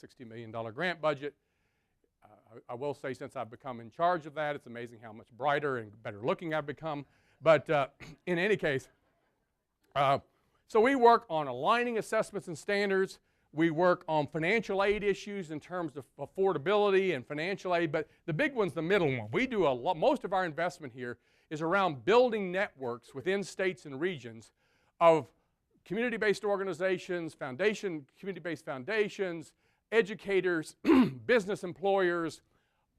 $60 million grant budget. I will say, since I've become in charge of that, it's amazing how much brighter and better looking I've become. But in any case, so we work on aligning assessments and standards. We work on financial aid issues in terms of affordability and financial aid, but the big one's the middle one. We do a lot, most of our investment here is around building networks within states and regions of community-based organizations, community-based foundations, educators, business employers,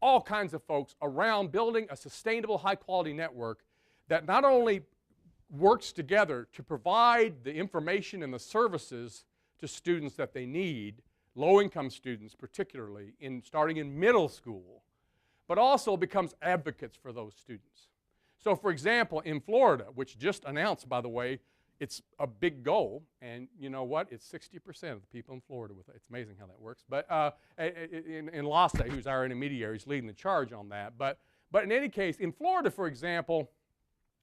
all kinds of folks around building a sustainable, high-quality network that not only works together to provide the information and the services to students that they need, low-income students particularly, starting in middle school, but also becomes advocates for those students. So for example, in Florida, which just announced, by the way, it's a big goal, and you know what? It's 60% of the people in Florida with it. It's amazing how that works. But in LASA, who's our intermediary, is leading the charge on that. But in any case, in Florida, for example,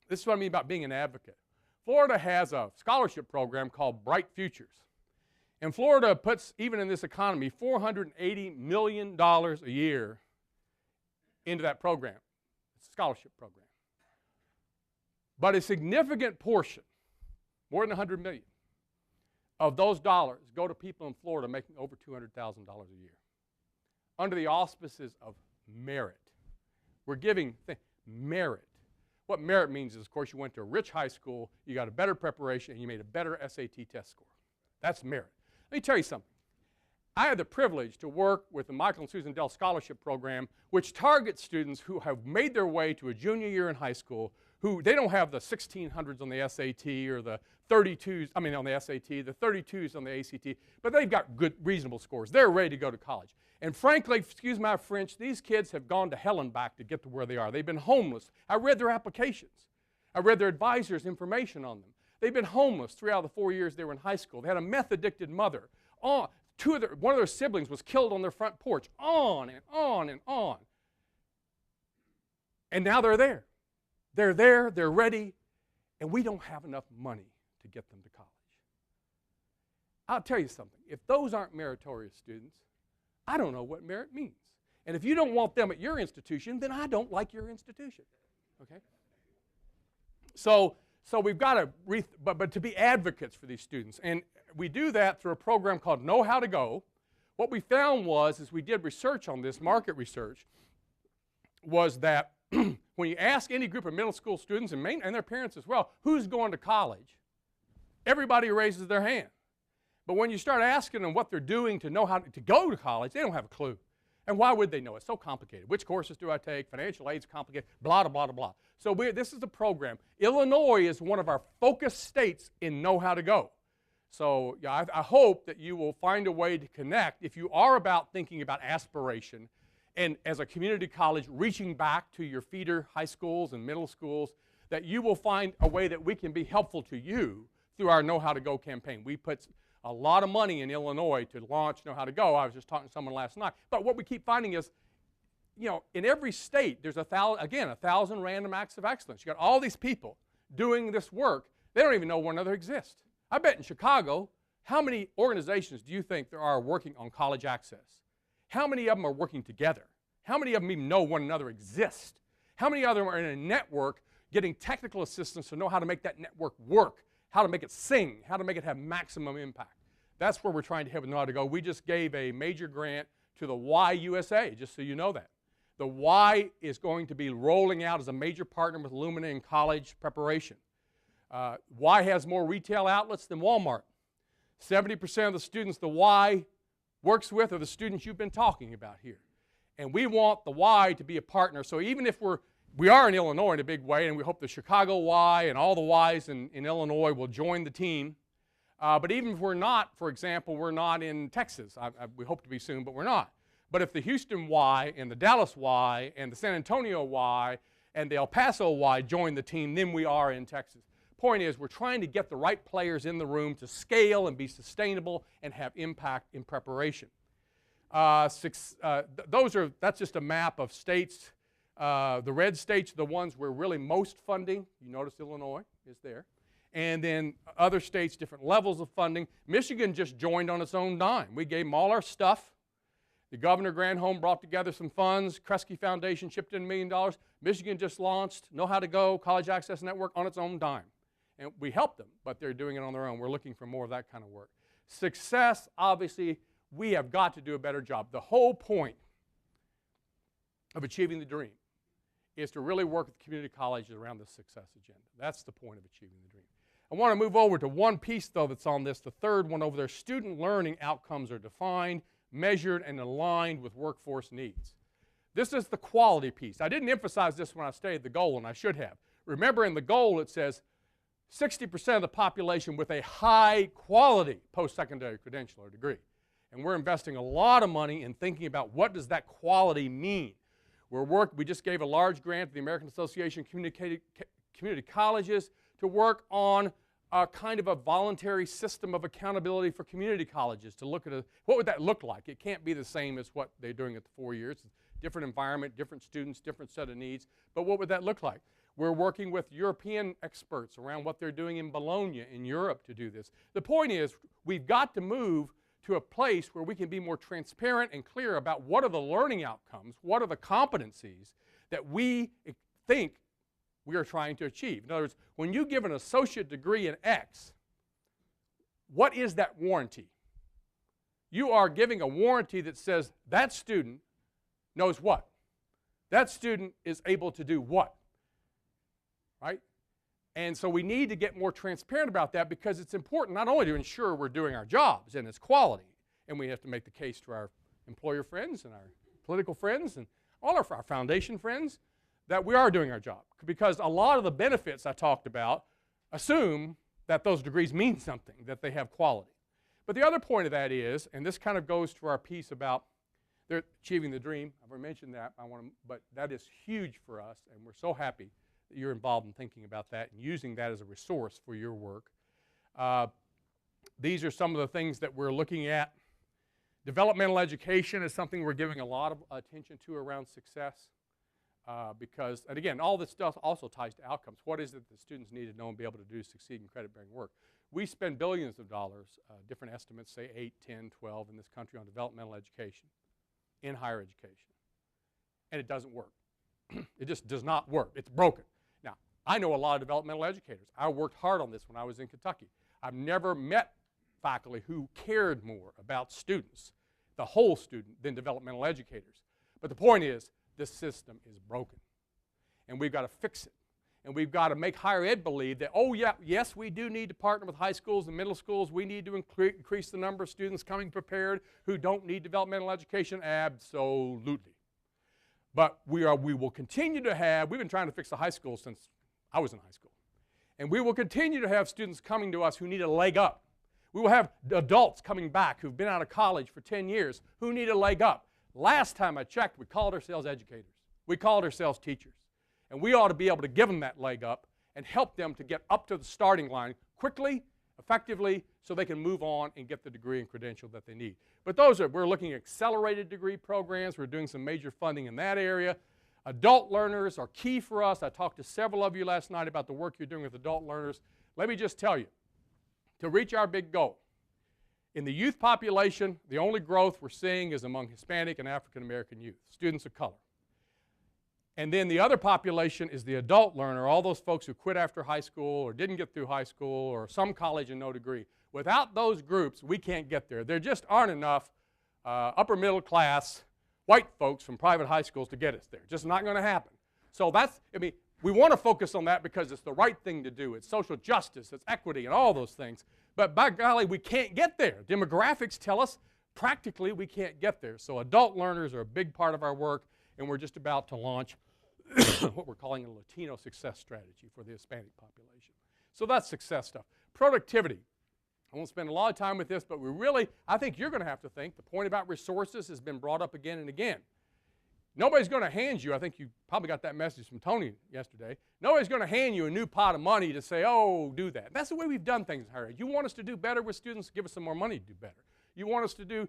this is what I mean about being an advocate. Florida has a scholarship program called Bright Futures. And Florida puts, even in this economy, $480 million a year into that program. It's a scholarship program. But a significant portion, more than $100 million, of those dollars go to people in Florida making over $200,000 a year under the auspices of merit. We're giving merit. What merit means is, of course, you went to a rich high school, you got a better preparation, and you made a better SAT test score. That's merit. Let me tell you something. I had the privilege to work with the Michael and Susan Dell Scholarship Program, which targets students who have made their way to a junior year in high school, who they don't have the 1600s on the SAT or the 32s, I mean on the SAT, the 32s on the ACT, but they've got good, reasonable scores. They're ready to go to college. And frankly, excuse my French, these kids have gone to hell and back to get to where they are. They've been homeless. I read their applications. I read their advisors' information on them. They've been homeless 3 out of the 4 years they were in high school. They had a meth-addicted mother. One of their siblings was killed on their front porch. On and on and on. And now they're there. They're there, they're ready, and we don't have enough money to get them to college. I'll tell you something. If those aren't meritorious students, I don't know what merit means. And if you don't want them at your institution, then I don't like your institution. Okay? So we've got to, but to be advocates for these students. And we do that through a program called Know How to Go. What we found was, as we did research on this, market research, was that when you ask any group of middle school students, and their parents as well, who's going to college, everybody raises their hand. But when you start asking them what they're doing to know how to go to college, they don't have a clue. And why would they know? It's so complicated. Which courses do I take? Financial aid's complicated, blah, blah, blah, blah. So this is the program. Illinois is one of our focus states in Know How to Go. So yeah, I hope that you will find a way to connect if you are thinking about aspiration and as a community college reaching back to your feeder high schools and middle schools, that you will find a way that we can be helpful to you through our Know How to Go campaign. We put a lot of money in Illinois to launch Know How to Go. I was just talking to someone last night. But what we keep finding is, you know, in every state, there's 1,000 random acts of excellence. You got all these people doing this work. They don't even know one another exists. I bet in Chicago, how many organizations do you think there are working on college access? How many of them are working together? How many of them even know one another exist? How many of them are in a network getting technical assistance to know how to make that network work, how to make it sing, how to make it have maximum impact? That's where we're trying to help Know How to Go. We just gave a major grant to the Y USA, just so you know that. The Y is going to be rolling out as a major partner with Lumina in college preparation. Y has more retail outlets than Walmart. 70% of the students the Y works with are the students you've been talking about here. And we want the Y to be a partner. So even if we are in Illinois in a big way, and we hope the Chicago Y and all the Ys in Illinois will join the team. But even if we're not, for example, we're not in Texas. We hope to be soon, but we're not. But if the Houston Y and the Dallas Y and the San Antonio Y and the El Paso Y join the team, then we are in Texas. Point is, we're trying to get the right players in the room to scale and be sustainable and have impact in preparation. That's just a map of states. The red states are the ones we're really most funding. You notice Illinois is there. And then other states, different levels of funding. Michigan just joined on its own dime. We gave them all our stuff. The Governor Granholm brought together some funds. Kresge Foundation chipped in $1 million. Michigan just launched Know How to Go, College Access Network on its own dime. And we helped them, but they're doing it on their own. We're looking for more of that kind of work. Success, obviously, we have got to do a better job. The whole point of achieving the dream is to really work with community colleges around the success agenda. That's the point of achieving the dream. I want to move over to one piece, though, that's on this, the third one over there. Student learning outcomes are defined, measured, and aligned with workforce needs. This is the quality piece. I didn't emphasize this when I stated the goal, and I should have. Remember, in the goal it says 60% of the population with a high-quality post-secondary credential or degree. And we're investing a lot of money in thinking about what does that quality mean. We just gave a large grant to the American Association of Community Colleges to work on a kind of a voluntary system of accountability for community colleges to look at what would that look like. It can't be the same as what they're doing at the 4 years. It's a different environment, different students, different set of needs. But what would that look like? We're working with European experts around what they're doing in Bologna in Europe to do this. The point is we've got to move to a place where we can be more transparent and clear about what are the learning outcomes, what are the competencies that we think we are trying to achieve. In other words, when you give an associate degree in X, what is that warranty? You are giving a warranty that says that student knows what? That student is able to do what? Right? And so we need to get more transparent about that because it's important not only to ensure we're doing our jobs and its quality, and we have to make the case to our employer friends and our political friends and all of our foundation friends that we are doing our job. Because a lot of the benefits I talked about assume that those degrees mean something, that they have quality. But the other point of that is, and this kind of goes to our piece about achieving the dream. I've already mentioned that, but that is huge for us, and we're so happy that you're involved in thinking about that and using that as a resource for your work. These are some of the things that we're looking at. Developmental education is something we're giving a lot of attention to around success because, and again, all this stuff also ties to outcomes. What is it that students need to know and be able to do to succeed in credit-bearing work? We spend billions of dollars, different estimates, say 8, 10, 12 in this country on developmental education in higher education. And it doesn't work. It just does not work. It's broken. Now, I know a lot of developmental educators. I worked hard on this when I was in Kentucky. I've never met faculty who cared more about students, the whole student, than developmental educators. But the point is, this system is broken. And we've got to fix it. And we've got to make higher ed believe that, oh yeah, yes, we do need to partner with high schools and middle schools. We need to increase the number of students coming prepared who don't need developmental education. Absolutely. But we will continue to have, we've been trying to fix the high school since I was in high school. And we will continue to have students coming to us who need a leg up. We will have adults coming back who've been out of college for 10 years who need a leg up. Last time I checked, we called ourselves educators. We called ourselves teachers. And we ought to be able to give them that leg up and help them to get up to the starting line quickly, effectively, so they can move on and get the degree and credential that they need. But we're looking at accelerated degree programs. We're doing some major funding in that area. Adult learners are key for us. I talked to several of you last night about the work you're doing with adult learners. Let me just tell you, to reach our big goal, in the youth population, the only growth we're seeing is among Hispanic and African American youth, students of color. And then the other population is the adult learner, all those folks who quit after high school or didn't get through high school or some college and no degree. Without those groups, we can't get there. There just aren't enough upper middle class white folks from private high schools to get us there. Just not going to happen. So we want to focus on that because it's the right thing to do. It's social justice, it's equity, and all those things. But by golly, we can't get there. Demographics tell us practically we can't get there. So adult learners are a big part of our work, and we're just about to launch what we're calling a Latino success strategy for the Hispanic population. So that's success stuff. Productivity. I won't spend a lot of time with this, but I think you're going to have to think. The point about resources has been brought up again and again. Nobody's going to hand you, I think you probably got that message from Tony yesterday, nobody's going to hand you a new pot of money to say, oh, do that. That's the way we've done things in higher ed. You want us to do better with students, give us some more money to do better. You want us to do